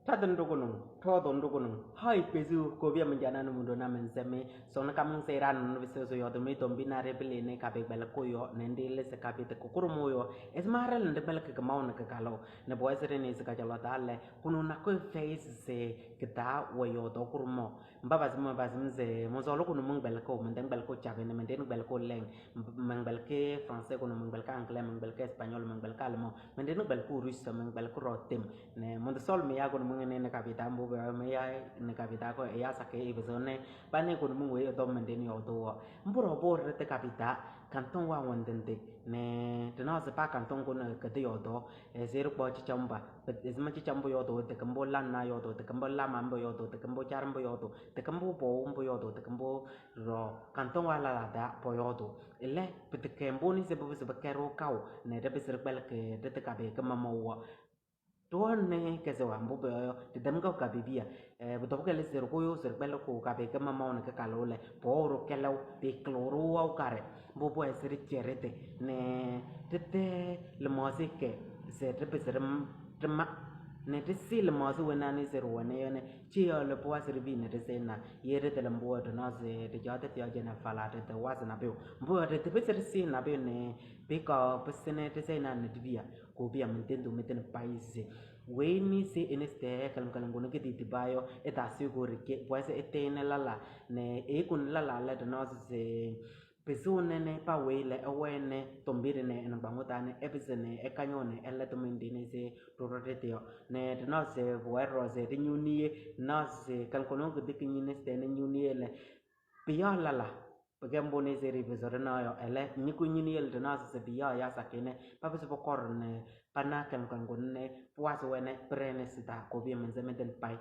Tadun dugunung, todon dugunung, hai pezu ko bia menjana no mundo na menzeme, so na kamung seran no viso yo to mi to binare bele ne kabe bela ko yo ne ndile se kabe te kokuru mo yo, es maral ne bela ke kamau na ke kalo, ne boy sere ne se ka jalo dale, kunu na ko face se kita wo yo to kurmo, mbaba zuma bazim ze mo zolo kunu mung bela ko menden bela ko chabe ne menden bela ko leng, meng bela ke français kunu meng bela ka anglais meng bela ke espagnol meng bela ka allemand, menden bela ko russe meng bela ko rotem, ne mo sol me ya kunu ne kapita mbu be me ya ne kapita ko ya sake e bezone bane ko mu we do men den yo do mburo bor te kapita kanton wa wondende ne tena se pa kanton ko ne ke de yo do e zero po chi chamba e zma chi chambo yo do te kambo lan na yo do te kambo la mambo yo do te kambo charmbo yo do te kambo bo mbo yo do te kambo ro kanton wa la da po yo do ele pe te kembo ni se bo se ba kero kau ne de be ser bel ke de te kabe ke mamo tuan ne ke se wambu be te dem ko ka bibia bu to ke le ser ko yo ser belo ko ka be ke mama ne ke kalole poro ke lo be kloro au kare bu bo ser cherete ne te le mosike se te be ser ma ne te si le mosu wena ni ser wona yone chi yo le po ser vi ne te se na yere te le mbo to na se te ja te ya je na fala te was na be mbo te be ser si na be ne be ka pesene te se na ne via ko bia mentendo meten paese weni se eneste kalam gono ke ti bayo e ta siguro che può essere etene la ne e con la de no se persone ne pa wele awene tombire ne en bangotane e pesene e cagnone e la tomendine se roroteo ne de no se vuero se de nyuni no se kalkono ke de kinine ste ne nyuni le pia la perché un buon essere pesore no yo ele ni ku nyini el de no se bia ya sakene pa pe se pokorne pana kan gonne puaso wene prene sita ko bi men zemeden pai